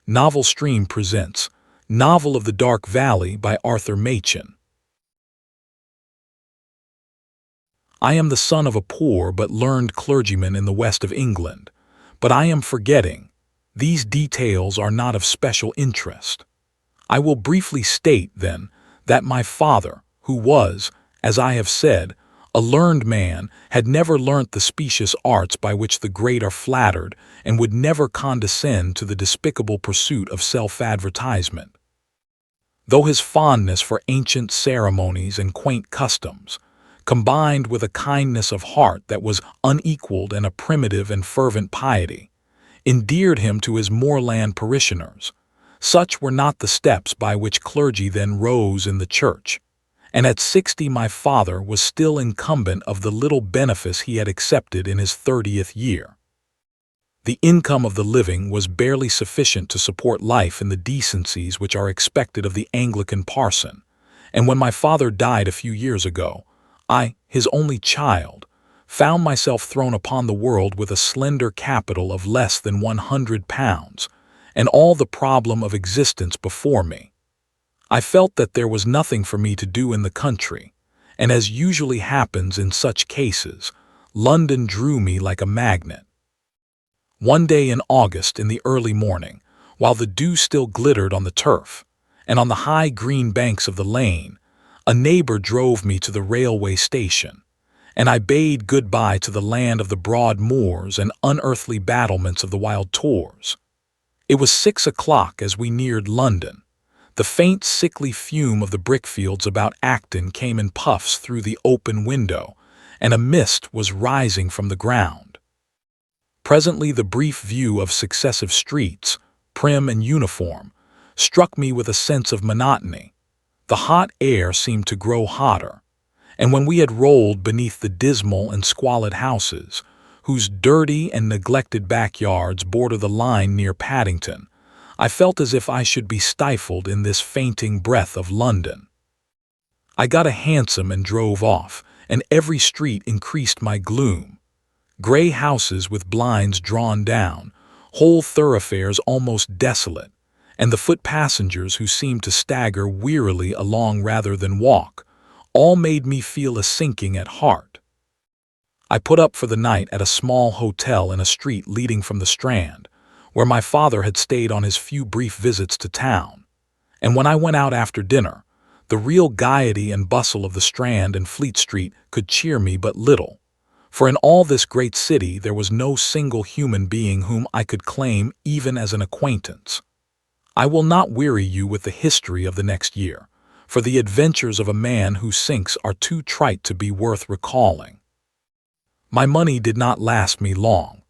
Novel Stream presents Novel of the Dark Valley by Arthur Machen. I am the son of a poor but learned clergyman in the west of England, but I am forgetting. These details are not of special interest. I will briefly state, then, that my father, who was, as I have said, a learned man, had never learnt the specious arts by which the great are flattered, and would never condescend to the despicable pursuit of self-advertisement. Though his fondness for ancient ceremonies and quaint customs, combined with a kindness of heart that was unequaled and a primitive and fervent piety, endeared him to his moorland parishioners, such were not the steps by which clergy then rose in the church, and at 60 my father was still incumbent of the little benefice he had accepted in his 30th year. The income of the living was barely sufficient to support life in the decencies which are expected of the Anglican parson, and when my father died a few years ago, I, his only child, found myself thrown upon the world with a slender capital of less than £100, and all the problem of existence before me. I felt that there was nothing for me to do in the country, and as usually happens in such cases, London drew me like a magnet. One day in August in the early morning, while the dew still glittered on the turf, and on the high green banks of the lane, a neighbor drove me to the railway station, and I bade good-bye to the land of the broad moors and unearthly battlements of the wild tors. It was 6 o'clock as we neared London. The faint, sickly fume of the brickfields about Acton came in puffs through the open window, and a mist was rising from the ground. Presently the brief view of successive streets, prim and uniform, struck me with a sense of monotony. The hot air seemed to grow hotter, and when we had rolled beneath the dismal and squalid houses, whose dirty and neglected backyards border the line near Paddington, I felt as if I should be stifled in this fainting breath of London. I got a hansom and drove off, and every street increased my gloom. Grey houses with blinds drawn down, whole thoroughfares almost desolate, and the foot passengers who seemed to stagger wearily along rather than walk, all made me feel a sinking at heart. I put up for the night at a small hotel in a street leading from the Strand, where my father had stayed on his few brief visits to town, and when I went out after dinner, the real gaiety and bustle of the Strand and Fleet Street could cheer me but little, for in all this great city there was no single human being whom I could claim even as an acquaintance. I will not weary you with the history of the next year, for the adventures of a man who sinks are too trite to be worth recalling. My money did not last me long.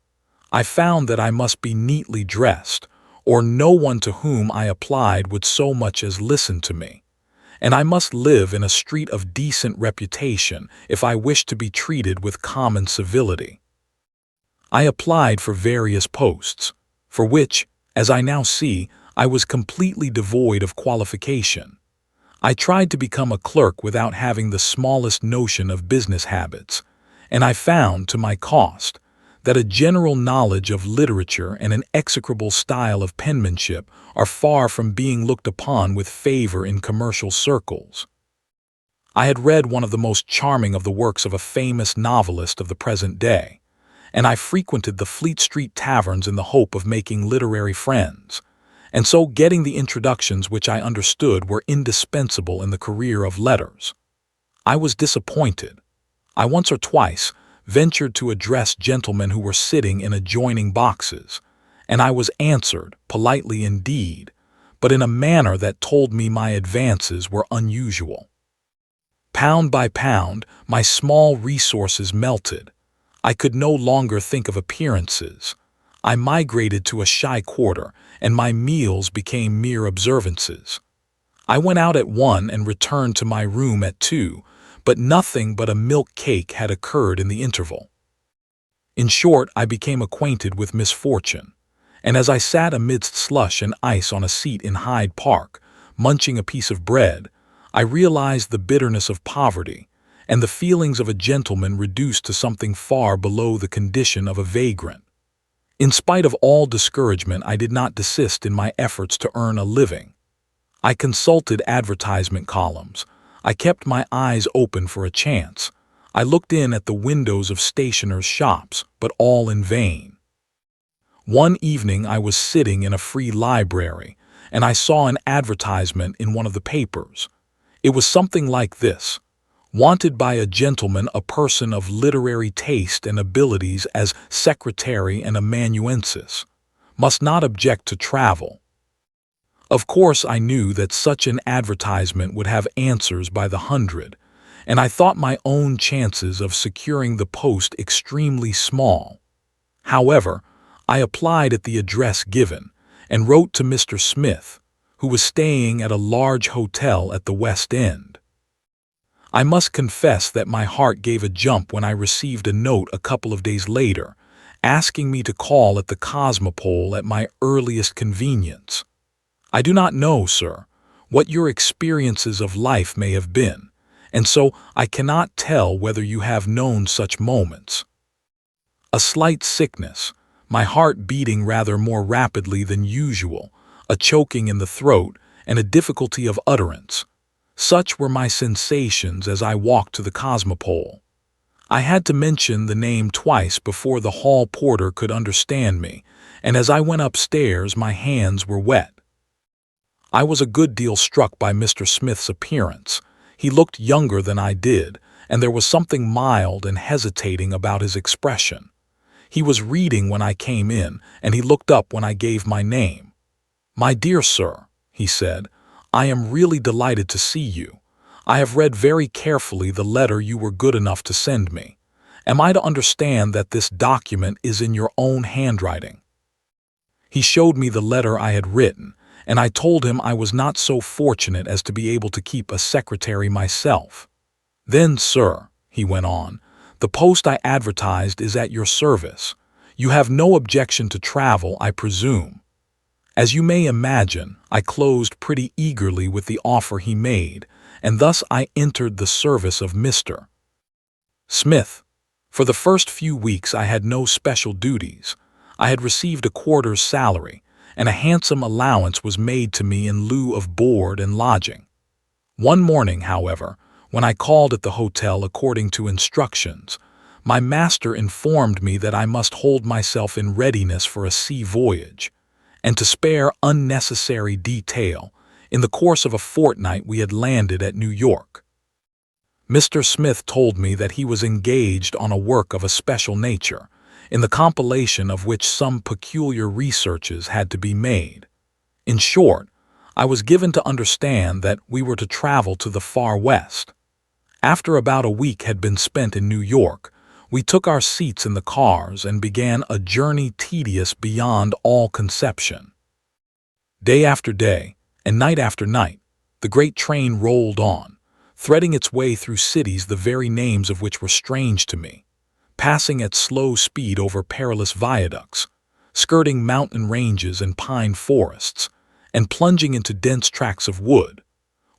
I found that I must be neatly dressed, or no one to whom I applied would so much as listen to me, and I must live in a street of decent reputation if I wished to be treated with common civility. I applied for various posts, for which, as I now see, I was completely devoid of qualification. I tried to become a clerk without having the smallest notion of business habits, and I found, to my cost, that a general knowledge of literature and an execrable style of penmanship are far from being looked upon with favor in commercial circles. I had read one of the most charming of the works of a famous novelist of the present day, and I frequented the Fleet Street taverns in the hope of making literary friends, and so getting the introductions which I understood were indispensable in the career of letters. I was disappointed. I once or twice ventured to address gentlemen who were sitting in adjoining boxes, and I was answered, politely indeed, but in a manner that told me my advances were unusual. Pound by pound, my small resources melted. I could no longer think of appearances. I migrated to a shy quarter, and my meals became mere observances. I went out at 1 and returned to my room at 2, but nothing but a milk cake had occurred in the interval. In short, I became acquainted with misfortune, and as I sat amidst slush and ice on a seat in Hyde Park, munching a piece of bread, I realized the bitterness of poverty, and the feelings of a gentleman reduced to something far below the condition of a vagrant. In spite of all discouragement, I did not desist in my efforts to earn a living. I consulted advertisement columns. I kept my eyes open for a chance. I looked in at the windows of stationers' shops, but all in vain. One evening I was sitting in a free library, and I saw an advertisement in one of the papers. It was something like this: wanted by a gentleman, a person of literary taste and abilities as secretary and amanuensis. Must not object to travel. Of course, I knew that such an advertisement would have answers by the hundred, and I thought my own chances of securing the post extremely small. However, I applied at the address given and wrote to Mr. Smith, who was staying at a large hotel at the West End. I must confess that my heart gave a jump when I received a note a couple of days later, asking me to call at the Cosmopole at my earliest convenience. I do not know, sir, what your experiences of life may have been, and so I cannot tell whether you have known such moments. A slight sickness, my heart beating rather more rapidly than usual, a choking in the throat, and a difficulty of utterance. Such were my sensations as I walked to the Cosmopole. I had to mention the name twice before the hall porter could understand me, and as I went upstairs my hands were wet. I was a good deal struck by Mr. Smith's appearance. He looked younger than I did, and there was something mild and hesitating about his expression. He was reading when I came in, and he looked up when I gave my name. "My dear sir," he said, "I am really delighted to see you. I have read very carefully the letter you were good enough to send me. Am I to understand that this document is in your own handwriting?" He showed me the letter I had written, and I told him I was not so fortunate as to be able to keep a secretary myself. "Then, sir," he went on, "the post I advertised is at your service. You have no objection to travel, I presume." As you may imagine, I closed pretty eagerly with the offer he made, and thus I entered the service of Mr. Smith. For the first few weeks I had no special duties. I had received a quarter's salary, and a handsome allowance was made to me in lieu of board and lodging. One morning, however, when I called at the hotel according to instructions, my master informed me that I must hold myself in readiness for a sea voyage, and to spare unnecessary detail, in the course of a fortnight we had landed at New York. Mr. Smith told me that he was engaged on a work of a special nature, in the compilation of which some peculiar researches had to be made. In short, I was given to understand that we were to travel to the far west. After about a week had been spent in New York, we took our seats in the cars and began a journey tedious beyond all conception. Day after day, and night after night, the great train rolled on, threading its way through cities the very names of which were strange to me, passing at slow speed over perilous viaducts, skirting mountain ranges and pine forests, and plunging into dense tracts of wood,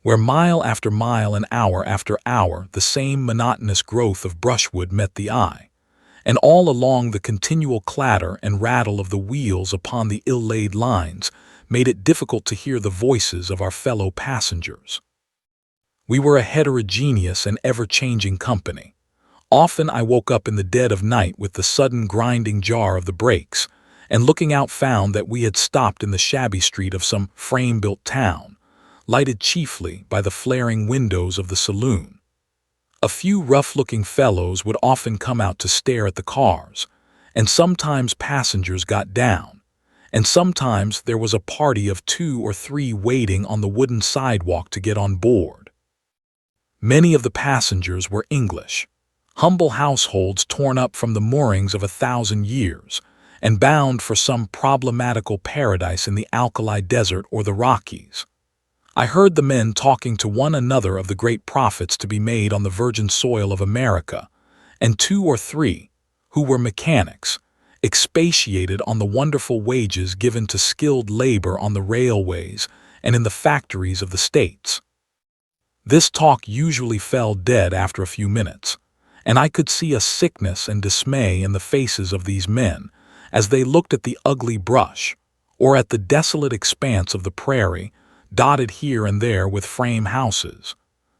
where mile after mile and hour after hour the same monotonous growth of brushwood met the eye, and all along the continual clatter and rattle of the wheels upon the ill-laid lines made it difficult to hear the voices of our fellow passengers. We were a heterogeneous and ever-changing company. Often I woke up in the dead of night with the sudden grinding jar of the brakes, and looking out found that we had stopped in the shabby street of some frame-built town, lighted chiefly by the flaring windows of the saloon. A few rough-looking fellows would often come out to stare at the cars, and sometimes passengers got down, and sometimes there was a party of 2 or 3 waiting on the wooden sidewalk to get on board. Many of the passengers were English, humble households torn up from the moorings of 1,000 years, and bound for some problematical paradise in the Alkali Desert or the Rockies. I heard the men talking to one another of the great profits to be made on the virgin soil of America, and 2 or 3, who were mechanics, expatiated on the wonderful wages given to skilled labor on the railways and in the factories of the States. This talk usually fell dead after a few minutes, and I could see a sickness and dismay in the faces of these men, as they looked at the ugly brush, or at the desolate expanse of the prairie, dotted here and there with frame houses,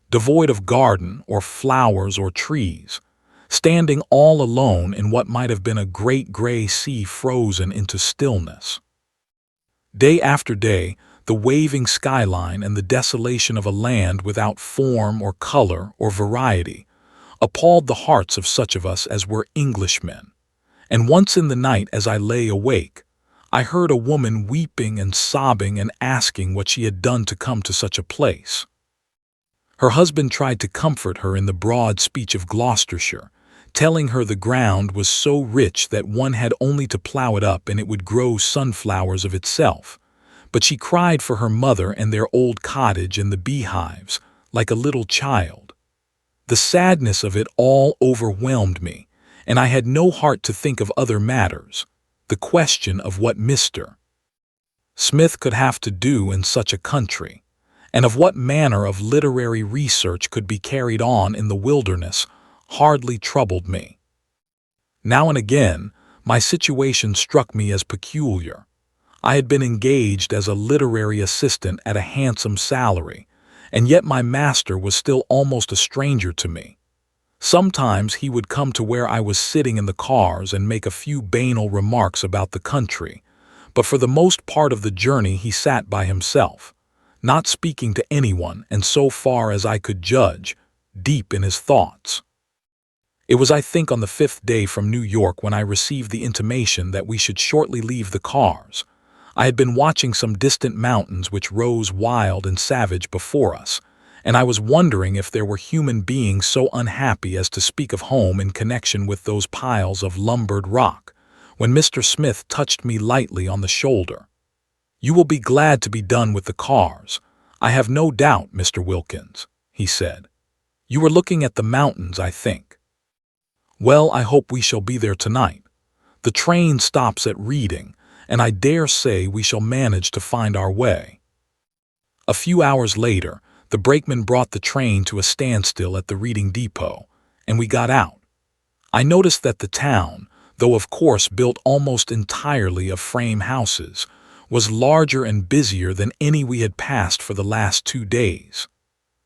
devoid of garden or flowers or trees, standing all alone in what might have been a great gray sea frozen into stillness. Day after day, the waving skyline and the desolation of a land without form or color or variety appalled the hearts of such of us as were Englishmen. And once in the night as I lay awake, I heard a woman weeping and sobbing and asking what she had done to come to such a place. Her husband tried to comfort her in the broad speech of Gloucestershire, telling her the ground was so rich that one had only to plow it up and it would grow sunflowers of itself. But she cried for her mother and their old cottage and the beehives, like a little child. The sadness of it all overwhelmed me, and I had no heart to think of other matters. The question of what Mr. Smith could have to do in such a country, and of what manner of literary research could be carried on in the wilderness, hardly troubled me. Now and again, my situation struck me as peculiar. I had been engaged as a literary assistant at a handsome salary, and yet my master was still almost a stranger to me. Sometimes he would come to where I was sitting in the cars and make a few banal remarks about the country, but for the most part of the journey he sat by himself, not speaking to anyone and, so far as I could judge, deep in his thoughts. It was, I think, on the 5th day from New York when I received the intimation that we should shortly leave the cars. I had been watching some distant mountains which rose wild and savage before us, and I was wondering if there were human beings so unhappy as to speak of home in connection with those piles of lumbered rock, when Mr. Smith touched me lightly on the shoulder. "You will be glad to be done with the cars, I have no doubt, Mr. Wilkins," he said. "You were looking at the mountains, I think. Well, I hope we shall be there tonight. The train stops at Reading, and I dare say we shall manage to find our way." A few hours later, the brakeman brought the train to a standstill at the Reading depot, and we got out. I noticed that the town, though of course built almost entirely of frame houses, was larger and busier than any we had passed for the last 2 days.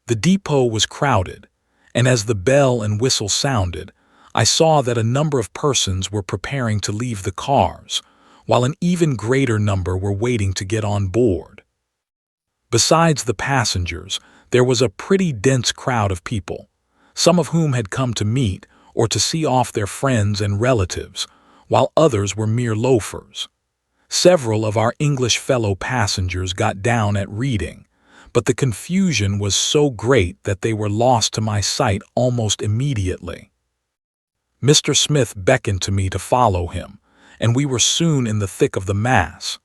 The depot was crowded, and as the bell and whistle sounded, I saw that a number of persons were preparing to leave the cars, while an even greater number were waiting to get on board. Besides the passengers, there was a pretty dense crowd of people, some of whom had come to meet or to see off their friends and relatives, while others were mere loafers. Several of our English fellow passengers got down at Reading, but the confusion was so great that they were lost to my sight almost immediately. Mr. Smith beckoned to me to follow him, and we were soon in the thick of the mass,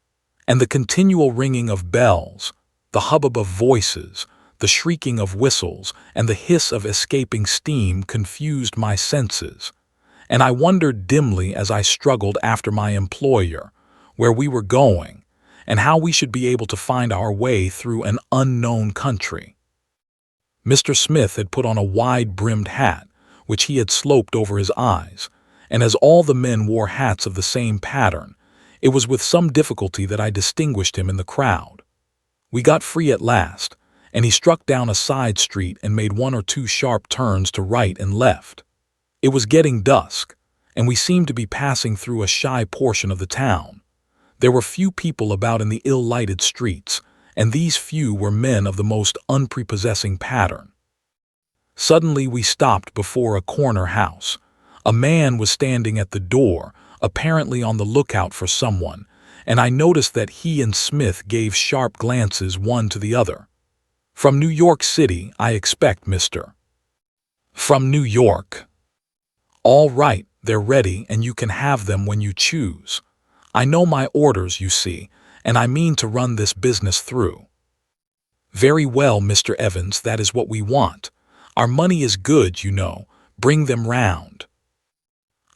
and the continual ringing of bells, the hubbub of voices, the shrieking of whistles, and the hiss of escaping steam confused my senses, and I wondered dimly as I struggled after my employer, where we were going, and how we should be able to find our way through an unknown country. Mr. Smith had put on a wide-brimmed hat, which he had sloped over his eyes, and as all the men wore hats of the same pattern, it was with some difficulty that I distinguished him in the crowd. We got free at last, and he struck down a side street and made 1 or 2 sharp turns to right and left. It was getting dusk, and we seemed to be passing through a shy portion of the town. There were few people about in the ill-lighted streets, and these few were men of the most unprepossessing pattern. Suddenly we stopped before a corner house. A man was standing at the door, apparently on the lookout for someone, and I noticed that he and Smith gave sharp glances one to the other. "From New York City, I expect, Mr. "From New York." "All right, they're ready, and you can have them when you choose. I know my orders, you see, and I mean to run this business through." "Very well, Mr. Evans, that is what we want. Our money is good, you know. Bring them round."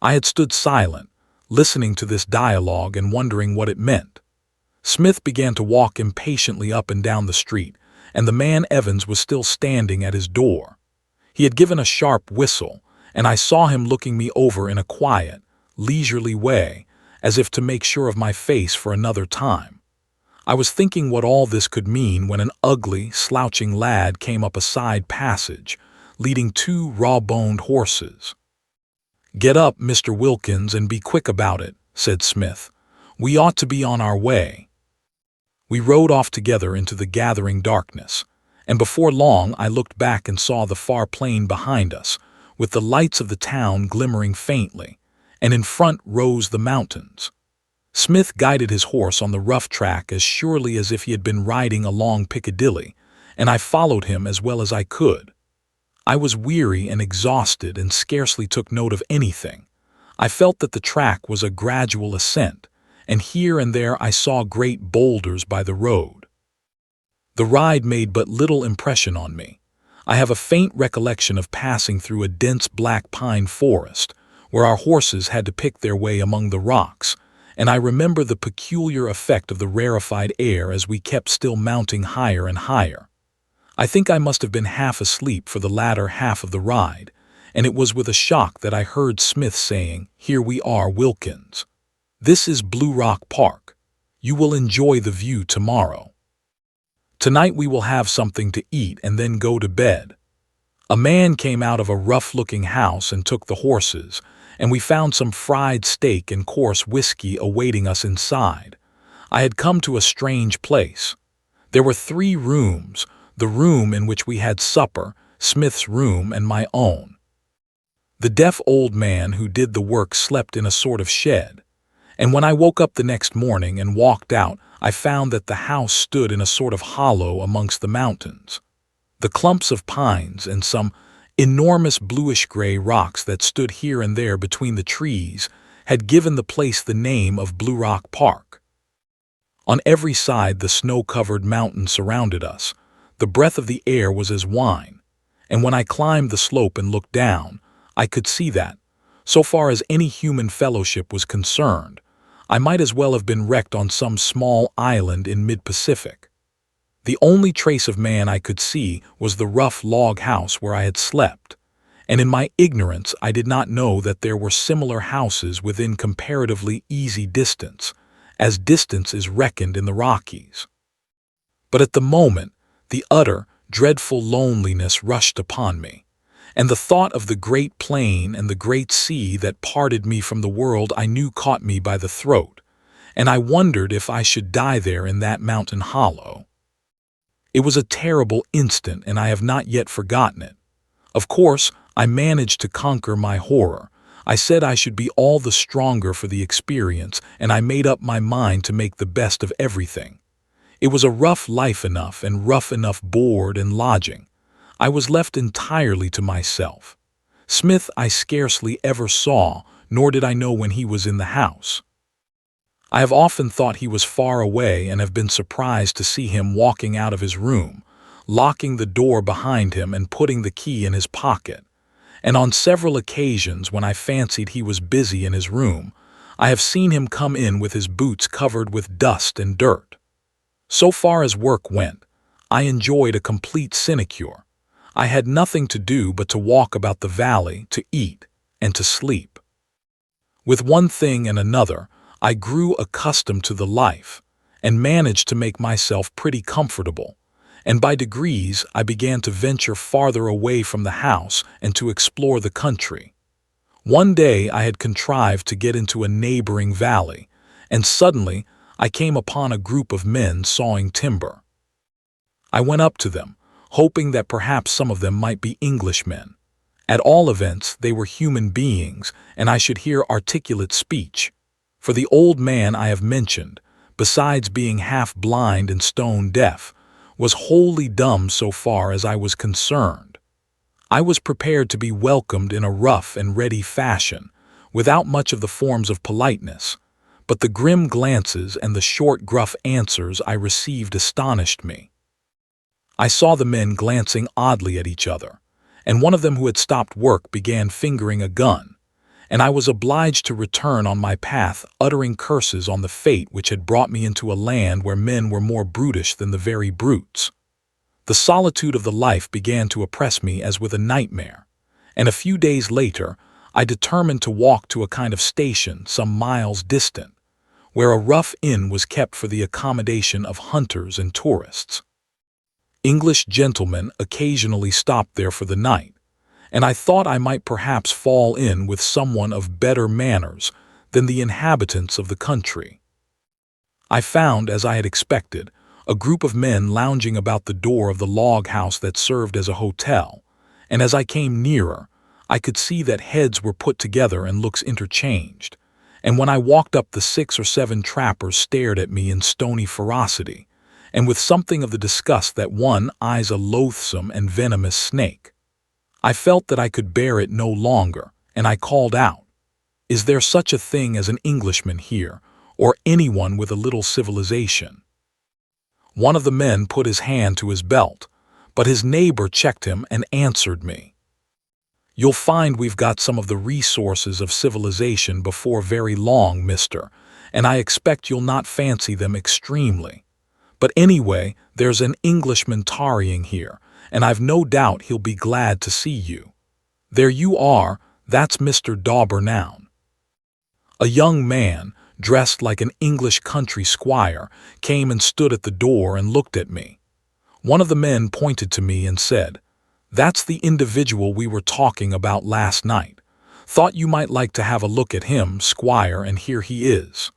I had stood silent, listening to this dialogue and wondering what it meant. Smith began to walk impatiently up and down the street, and the man Evans was still standing at his door. He had given a sharp whistle, and I saw him looking me over in a quiet, leisurely way, as if to make sure of my face for another time. I was thinking what all this could mean when an ugly, slouching lad came up a side passage, leading two raw-boned horses. "Get up, Mr. Wilkins, and be quick about it," said Smith. "We ought to be on our way." We rode off together into the gathering darkness, and before long I looked back and saw the far plain behind us, with the lights of the town glimmering faintly, and in front rose the mountains. Smith guided his horse on the rough track as surely as if he had been riding along Piccadilly, and I followed him as well as I could. I was weary and exhausted and scarcely took note of anything. I felt that the track was a gradual ascent, and here and there I saw great boulders by the road. The ride made but little impression on me. I have a faint recollection of passing through a dense black pine forest, where our horses had to pick their way among the rocks, and I remember the peculiar effect of the rarefied air as we kept still mounting higher and higher. I think I must have been half asleep for the latter half of the ride, and it was with a shock that I heard Smith saying, "Here we are, Wilkins. This is Blue Rock Park. You will enjoy the view tomorrow. Tonight we will have something to eat and then go to bed." A man came out of a rough-looking house and took the horses, and we found some fried steak and coarse whiskey awaiting us inside. I had come to a strange place. There were 3 rooms, the room in which we had supper, Smith's room, and my own. The deaf old man who did the work slept in a sort of shed, and when I woke up the next morning and walked out, I found that the house stood in a sort of hollow amongst the mountains. The clumps of pines and some enormous bluish-gray rocks that stood here and there between the trees had given the place the name of Blue Rock Park. On every side the snow-covered mountains surrounded us. The breath of the air was as wine, and when I climbed the slope and looked down, I could see that, so far as any human fellowship was concerned, I might as well have been wrecked on some small island in mid-Pacific. The only trace of man I could see was the rough log house where I had slept, and in my ignorance I did not know that there were similar houses within comparatively easy distance, as distance is reckoned in the Rockies. But at the moment, the utter, dreadful loneliness rushed upon me, and the thought of the great plain and the great sea that parted me from the world I knew caught me by the throat, and I wondered if I should die there in that mountain hollow. It was a terrible instant, and I have not yet forgotten it. Of course, I managed to conquer my horror. I said I should be all the stronger for the experience, and I made up my mind to make the best of everything. It was a rough life enough, and rough enough board and lodging. I was left entirely to myself. Smith I scarcely ever saw, nor did I know when he was in the house. I have often thought he was far away and have been surprised to see him walking out of his room, locking the door behind him and putting the key in his pocket. And on several occasions when I fancied he was busy in his room, I have seen him come in with his boots covered with dust and dirt. So far as work went, I enjoyed a complete sinecure. I had nothing to do but to walk about the valley, to eat, and to sleep. With one thing and another, I grew accustomed to the life, and managed to make myself pretty comfortable, and by degrees I began to venture farther away from the house and to explore the country. One day I had contrived to get into a neighboring valley, and suddenly I came upon a group of men sawing timber. I went up to them, hoping that perhaps some of them might be Englishmen. At all events, they were human beings, and I should hear articulate speech. For the old man I have mentioned, besides being half blind and stone deaf, was wholly dumb so far as I was concerned. I was prepared to be welcomed in a rough and ready fashion, without much of the forms of politeness, but the grim glances and the short, gruff answers I received astonished me. I saw the men glancing oddly at each other, and one of them who had stopped work began fingering a gun, and I was obliged to return on my path uttering curses on the fate which had brought me into a land where men were more brutish than the very brutes. The solitude of the life began to oppress me as with a nightmare, and a few days later I determined to walk to a kind of station some miles distant, where a rough inn was kept for the accommodation of hunters and tourists. English gentlemen occasionally stopped there for the night, and I thought I might perhaps fall in with someone of better manners than the inhabitants of the country. I found, as I had expected, a group of men lounging about the door of the log house that served as a hotel, and as I came nearer, I could see that heads were put together and looks interchanged, and when I walked up, the 6 or 7 trappers stared at me in stony ferocity, and with something of the disgust that one eyes a loathsome and venomous snake. I felt that I could bear it no longer, and I called out, "Is there such a thing as an Englishman here, or anyone with a little civilization?" One of the men put his hand to his belt, but his neighbor checked him and answered me. "You'll find we've got some of the resources of civilization before very long, mister, and I expect you'll not fancy them extremely. But anyway, there's an Englishman tarrying here, and I've no doubt he'll be glad to see you. There you are, that's Mr. Daubernown." A young man, dressed like an English country squire, came and stood at the door and looked at me. One of the men pointed to me and said, "That's the individual we were talking about last night. Thought you might like to have a look at him, squire, and here he is."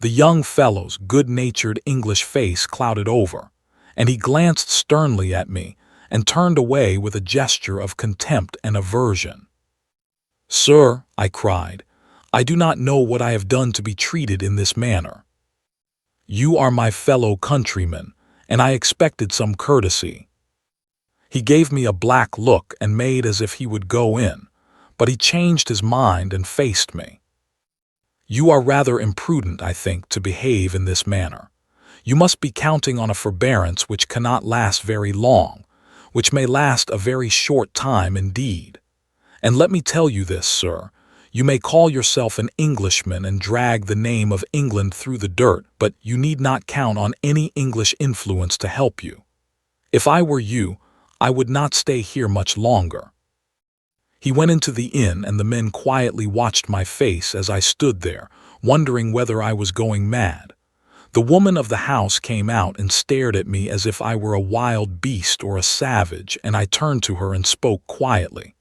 The young fellow's good-natured English face clouded over, and he glanced sternly at me and turned away with a gesture of contempt and aversion. "Sir," I cried, "I do not know what I have done to be treated in this manner. You are my fellow countryman, and I expected some courtesy." He gave me a black look and made as if he would go in, but he changed his mind and faced me. "You are rather imprudent, I think, to behave in this manner. You must be counting on a forbearance which cannot last very long, which may last a very short time indeed. And let me tell you this, sir, you may call yourself an Englishman and drag the name of England through the dirt, but you need not count on any English influence to help you. If I were you, I would not stay here much longer." He went into the inn, and the men quietly watched my face as I stood there, wondering whether I was going mad. The woman of the house came out and stared at me as if I were a wild beast or a savage, and I turned to her and spoke quietly.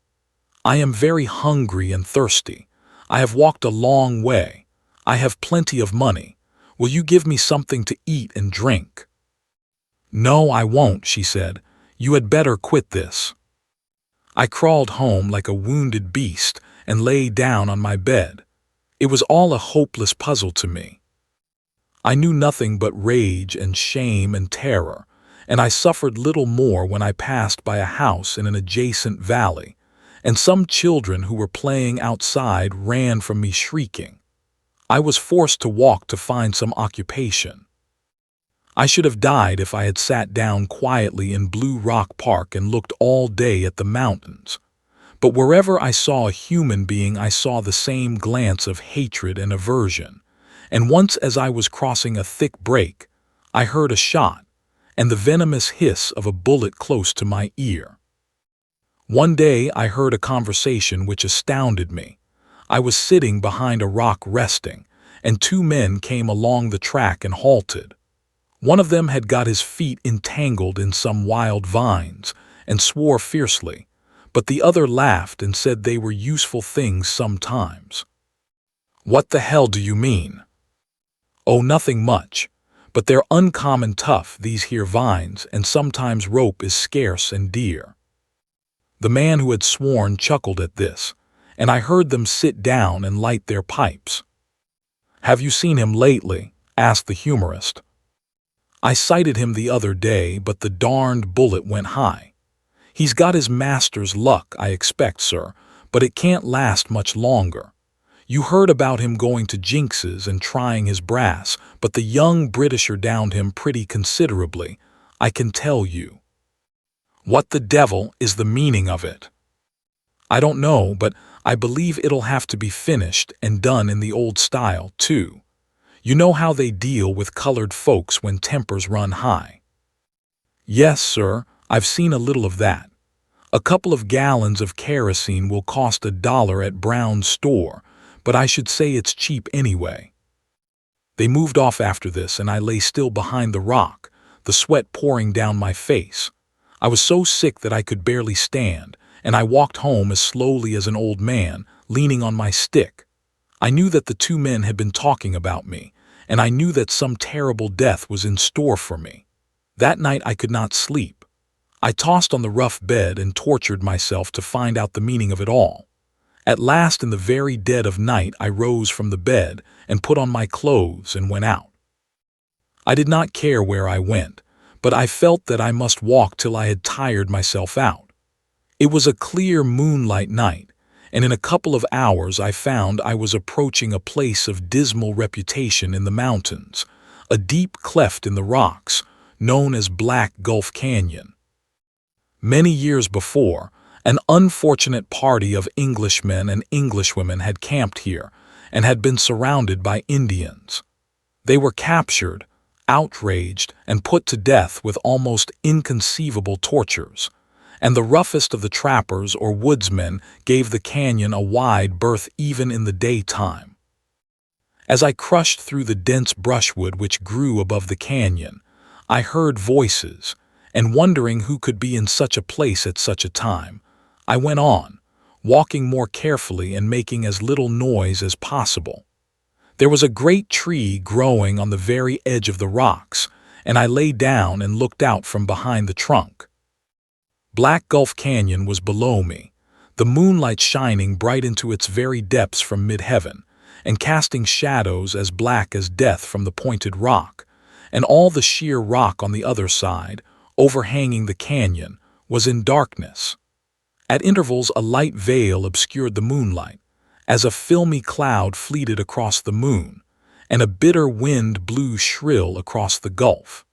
"I am very hungry and thirsty. I have walked a long way. I have plenty of money. Will you give me something to eat and drink?" "No, I won't," she said. "You had better quit this." I crawled home like a wounded beast and lay down on my bed. It was all a hopeless puzzle to me. I knew nothing but rage and shame and terror, and I suffered little more when I passed by a house in an adjacent valley, and some children who were playing outside ran from me shrieking. I was forced to walk to find some occupation. I should have died if I had sat down quietly in Blue Rock Park and looked all day at the mountains. But wherever I saw a human being, I saw the same glance of hatred and aversion, and once as I was crossing a thick brake, I heard a shot, and the venomous hiss of a bullet close to my ear. One day I heard a conversation which astounded me. I was sitting behind a rock resting, and 2 men came along the track and halted. One of them had got his feet entangled in some wild vines and swore fiercely, but the other laughed and said they were useful things sometimes. "What the hell do you mean?" "Oh, nothing much, but they're uncommon tough, these here vines, and sometimes rope is scarce and dear." The man who had sworn chuckled at this, and I heard them sit down and light their pipes. "Have you seen him lately?" asked the humorist. "I sighted him the other day, but the darned bullet went high. He's got his master's luck, I expect, sir, but it can't last much longer. You heard about him going to Jinx's and trying his brass, but the young Britisher downed him pretty considerably, I can tell you." "What the devil is the meaning of it?" "I don't know, but I believe it'll have to be finished and done in the old style, too. You know how they deal with colored folks when tempers run high." "Yes, sir, I've seen a little of that. A couple of gallons of kerosene will cost $1 at Brown's store, but I should say it's cheap anyway. They moved off after this, and I lay still behind the rock, the sweat pouring down my face. I was so sick that I could barely stand, and I walked home as slowly as an old man, leaning on my stick. I knew that the two men had been talking about me, and I knew that some terrible death was in store for me. That night I could not sleep. I tossed on the rough bed and tortured myself to find out the meaning of it all. At last, in the very dead of night, I rose from the bed and put on my clothes and went out. I did not care where I went, but I felt that I must walk till I had tired myself out. It was a clear moonlight night, and in a couple of hours I found I was approaching a place of dismal reputation in the mountains, a deep cleft in the rocks, known as Black Gulf Canyon. Many years before, an unfortunate party of Englishmen and Englishwomen had camped here and had been surrounded by Indians. They were captured, outraged, and put to death with almost inconceivable tortures, and the roughest of the trappers or woodsmen gave the canyon a wide berth even in the daytime. As I crushed through the dense brushwood which grew above the canyon, I heard voices, and wondering who could be in such a place at such a time, I went on, walking more carefully and making as little noise as possible. There was a great tree growing on the very edge of the rocks, and I lay down and looked out from behind the trunk. Black Gulf Canyon was below me, the moonlight shining bright into its very depths from mid-heaven, and casting shadows as black as death from the pointed rock, and all the sheer rock on the other side, overhanging the canyon, was in darkness. At intervals a light veil obscured the moonlight, as a filmy cloud fleeted across the moon, and a bitter wind blew shrill across the gulf.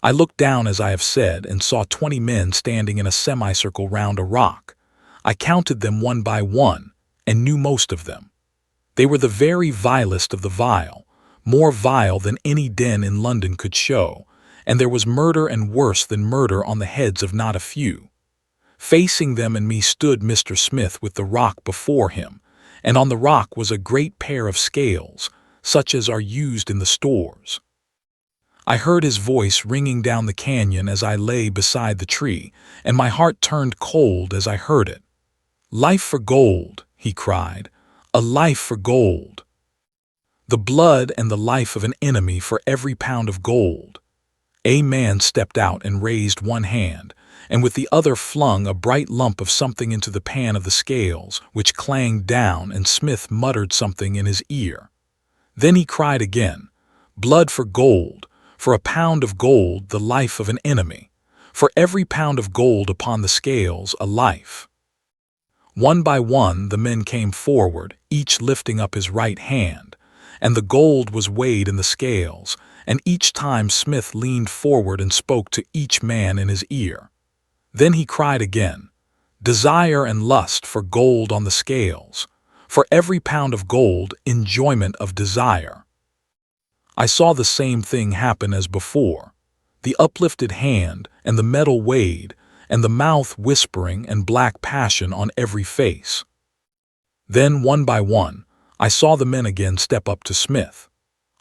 I looked down, as I have said, and saw 20 men standing in a semicircle round a rock. I counted them one by one, and knew most of them. They were the very vilest of the vile, more vile than any den in London could show, and there was murder and worse than murder on the heads of not a few. Facing them and me stood Mr. Smith with the rock before him, and on the rock was a great pair of scales, such as are used in the stores. I heard his voice ringing down the canyon as I lay beside the tree, and my heart turned cold as I heard it. "Life for gold," he cried, "a life for gold. The blood and the life of an enemy for every pound of gold." A man stepped out and raised one hand, and with the other flung a bright lump of something into the pan of the scales, which clanged down, and Smith muttered something in his ear. Then he cried again, "Blood for gold, for a pound of gold the life of an enemy, for every pound of gold upon the scales a life." One by one the men came forward, each lifting up his right hand, and the gold was weighed in the scales, and each time Smith leaned forward and spoke to each man in his ear. Then he cried again, "Desire and lust for gold on the scales, for every pound of gold enjoyment of desire." I saw the same thing happen as before, the uplifted hand and the metal weighed, and the mouth whispering and black passion on every face. Then, one by one, I saw the men again step up to Smith.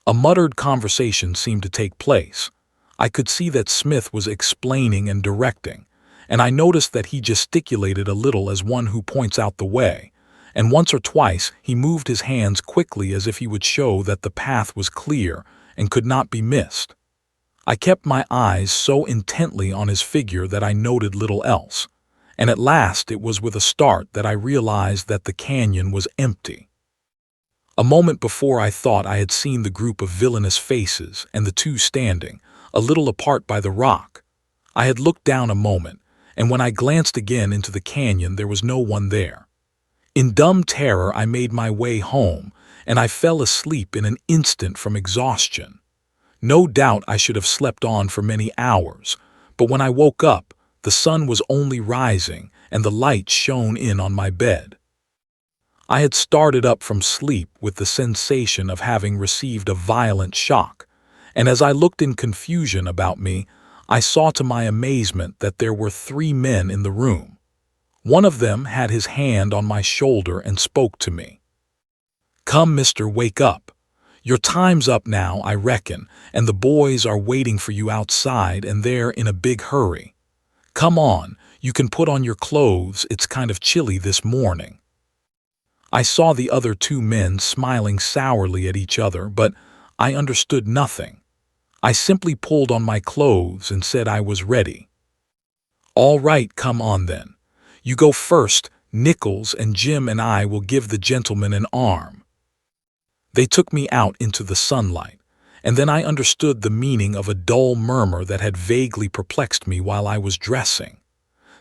A muttered conversation seemed to take place. I could see that Smith was explaining and directing, and I noticed that he gesticulated a little as one who points out the way, and once or twice he moved his hands quickly as if he would show that the path was clear and could not be missed. I kept my eyes so intently on his figure that I noted little else, and at last it was with a start that I realized that the canyon was empty. A moment before I thought I had seen the group of villainous faces and the two standing, a little apart by the rock. I had looked down a moment, and when I glanced again into the canyon there was no one there. In dumb terror I made my way home, and I fell asleep in an instant from exhaustion. No doubt I should have slept on for many hours, but when I woke up, the sun was only rising and the light shone in on my bed. I had started up from sleep with the sensation of having received a violent shock, and as I looked in confusion about me, I saw to my amazement that there were 3 men in the room, One of them had his hand on my shoulder and spoke to me. "Come, mister, wake up. Your time's up now, I reckon, and the boys are waiting for you outside and they're in a big hurry. Come on, you can put on your clothes, it's kind of chilly this morning." I saw the other two men smiling sourly at each other, but I understood nothing. I simply pulled on my clothes and said I was ready. "All right, come on then. You go first, Nichols, and Jim and I will give the gentleman an arm." They took me out into the sunlight, and then I understood the meaning of a dull murmur that had vaguely perplexed me while I was dressing.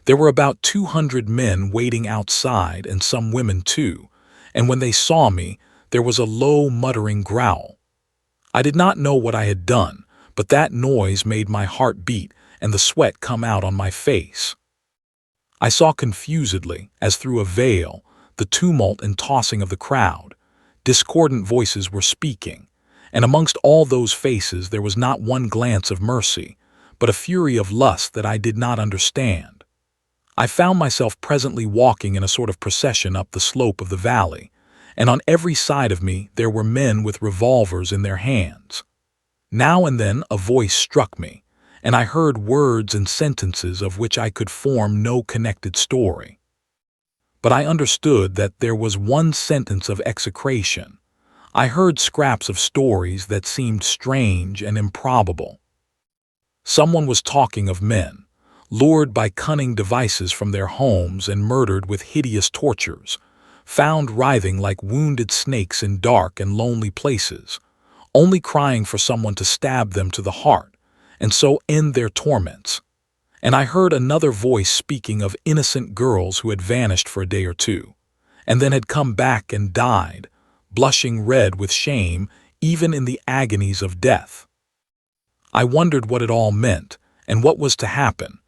There were about 200 men waiting outside and some women too, and when they saw me, there was a low muttering growl. I did not know what I had done, but that noise made my heart beat and the sweat come out on my face. I saw confusedly, as through a veil, the tumult and tossing of the crowd. Discordant voices were speaking, and amongst all those faces there was not one glance of mercy, but a fury of lust that I did not understand. I found myself presently walking in a sort of procession up the slope of the valley, and on every side of me there were men with revolvers in their hands. Now and then a voice struck me, and I heard words and sentences of which I could form no connected story. But I understood that there was one sentence of execration. I heard scraps of stories that seemed strange and improbable. Someone was talking of men, lured by cunning devices from their homes and murdered with hideous tortures, found writhing like wounded snakes in dark and lonely places, only crying for someone to stab them to the heart, and so end their torments. And I heard another voice speaking of innocent girls who had vanished for a day or two, and then had come back and died, blushing red with shame even in the agonies of death. I wondered what it all meant, and what was to happen,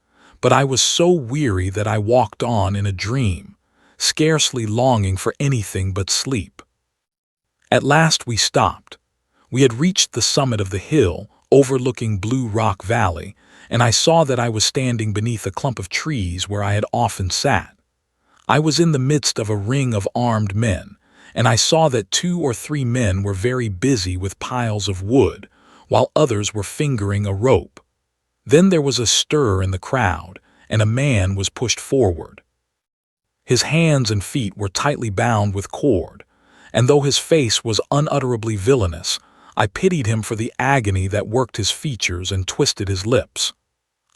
but I was so weary that I walked on in a dream, scarcely longing for anything but sleep. At last we stopped. We had reached the summit of the hill, overlooking Blue Rock Valley, and I saw that I was standing beneath a clump of trees where I had often sat. I was in the midst of a ring of armed men, and I saw that 2 or 3 men were very busy with piles of wood, while others were fingering a rope. Then there was a stir in the crowd, and a man was pushed forward. His hands and feet were tightly bound with cord, and though his face was unutterably villainous, I pitied him for the agony that worked his features and twisted his lips.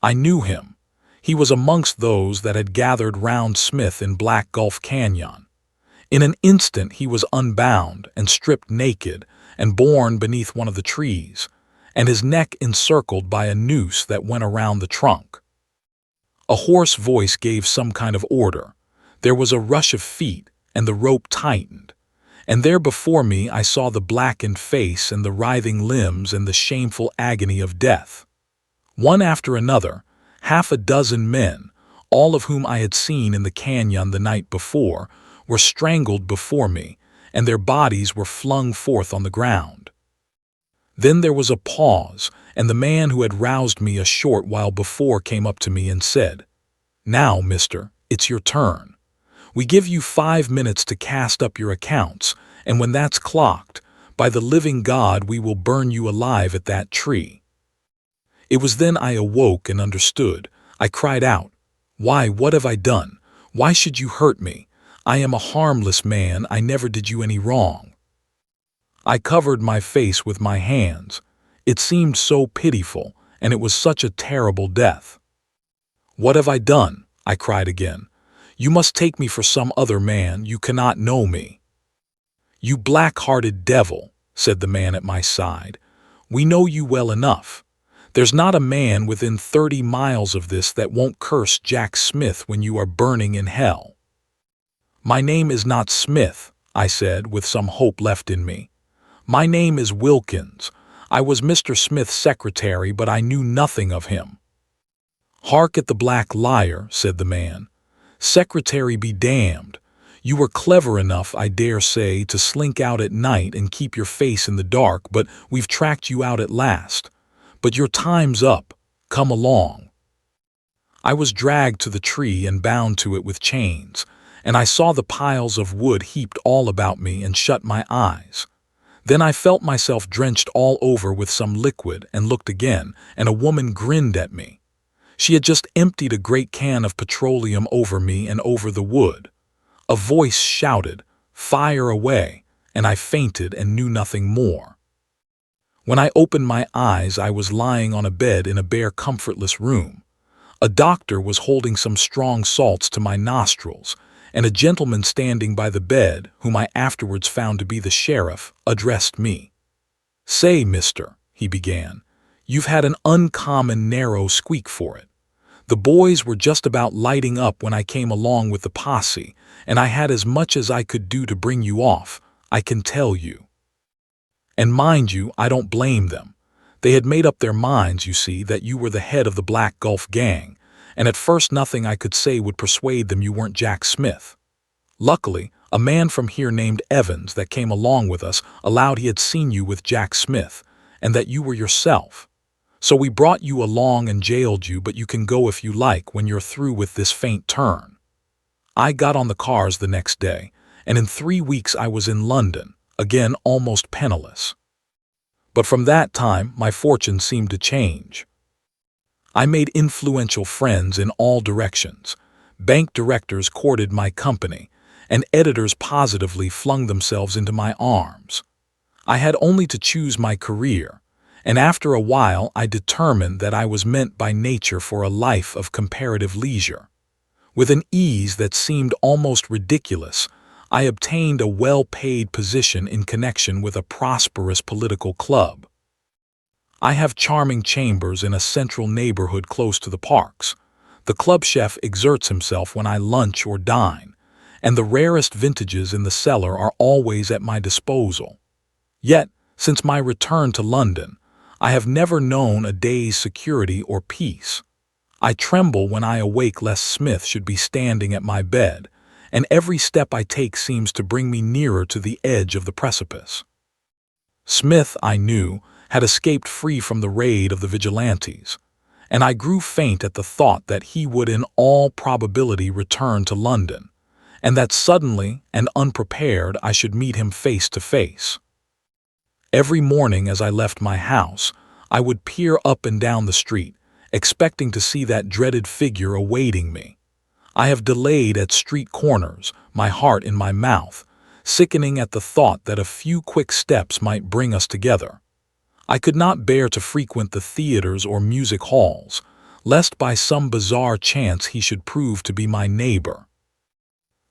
I knew him. He was amongst those that had gathered round Smith in Black Gulf Canyon. In an instant he was unbound and stripped naked and borne beneath one of the trees, and his neck encircled by a noose that went around the trunk. A hoarse voice gave some kind of order. There was a rush of feet, and the rope tightened. And there before me I saw the blackened face and the writhing limbs and the shameful agony of death. One after another, 6 men, all of whom I had seen in the canyon the night before, were strangled before me, and their bodies were flung forth on the ground. Then there was a pause, and the man who had roused me a short while before came up to me and said, "Now, mister, it's your turn. We give you 5 minutes to cast up your accounts, and when that's clocked, by the living God we will burn you alive at that tree." It was then I awoke and understood. I cried out, "Why, what have I done? Why should you hurt me? I am a harmless man, I never did you any wrong." I covered my face with my hands. It seemed so pitiful, and it was such a terrible death. "What have I done?" I cried again. "You must take me for some other man, you cannot know me." "You black-hearted devil," said the man at my side, "we know you well enough. There's not a man within 30 miles of this that won't curse Jack Smith when you are burning in hell." "My name is not Smith," I said, with some hope left in me. "My name is Wilkins. I was Mr. Smith's secretary, but I knew nothing of him." "Hark at the black liar," said the man. "Secretary be damned. You were clever enough, I dare say, to slink out at night and keep your face in the dark, but we've tracked you out at last. But your time's up. Come along." I was dragged to the tree and bound to it with chains, and I saw the piles of wood heaped all about me and shut my eyes. Then I felt myself drenched all over with some liquid and looked again, and a woman grinned at me. She had just emptied a great can of petroleum over me and over the wood. A voice shouted, "Fire away," and I fainted and knew nothing more. When I opened my eyes, I was lying on a bed in a bare, comfortless room. A doctor was holding some strong salts to my nostrils, and a gentleman standing by the bed, whom I afterwards found to be the sheriff, addressed me. "Say, mister," he began, "you've had an uncommon narrow squeak for it. The boys were just about lighting up when I came along with the posse, and I had as much as I could do to bring you off, I can tell you. And mind you, I don't blame them. They had made up their minds, you see, that you were the head of the Black Gulf gang, and at first nothing I could say would persuade them you weren't Jack Smith. Luckily, a man from here named Evans that came along with us allowed he had seen you with Jack Smith, and that you were yourself. So we brought you along and jailed you, but you can go if you like when you're through with this faint turn." I got on the cars the next day, and in 3 weeks I was in London, again almost penniless. But from that time, my fortune seemed to change. I made influential friends in all directions. Bank directors courted my company, and editors positively flung themselves into my arms. I had only to choose my career, and after a while I determined that I was meant by nature for a life of comparative leisure. With an ease that seemed almost ridiculous, I obtained a well-paid position in connection with a prosperous political club. I have charming chambers in a central neighborhood close to the parks. The club chef exerts himself when I lunch or dine, and the rarest vintages in the cellar are always at my disposal. Yet, since my return to London, I have never known a day's security or peace. I tremble when I awake lest Smith should be standing at my bed, and every step I take seems to bring me nearer to the edge of the precipice. Smith, I knew, had escaped free from the raid of the vigilantes, and I grew faint at the thought that he would in all probability return to London, and that suddenly and unprepared I should meet him face to face. Every morning as I left my house, I would peer up and down the street, expecting to see that dreaded figure awaiting me. I have delayed at street corners, my heart in my mouth, sickening at the thought that a few quick steps might bring us together. I could not bear to frequent the theaters or music halls, lest by some bizarre chance he should prove to be my neighbor.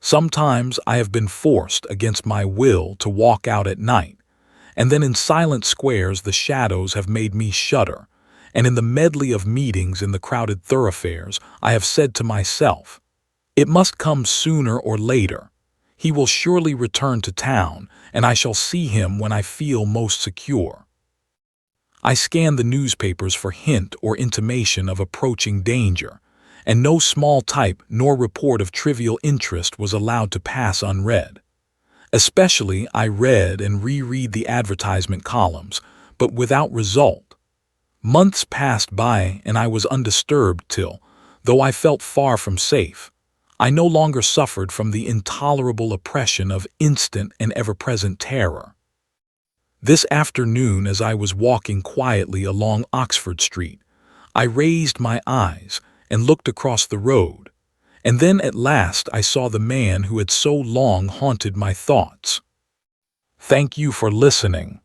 Sometimes I have been forced, against my will, to walk out at night, and then in silent squares the shadows have made me shudder, and in the medley of meetings in the crowded thoroughfares I have said to myself, "It must come sooner or later. He will surely return to town, and I shall see him when I feel most secure." I scanned the newspapers for hint or intimation of approaching danger, and no small type nor report of trivial interest was allowed to pass unread. Especially I read and reread the advertisement columns, but without result. Months passed by and I was undisturbed till, though I felt far from safe, I no longer suffered from the intolerable oppression of instant and ever-present terror. This afternoon, as I was walking quietly along Oxford Street, I raised my eyes and looked across the road, and then at last I saw the man who had so long haunted my thoughts. Thank you for listening.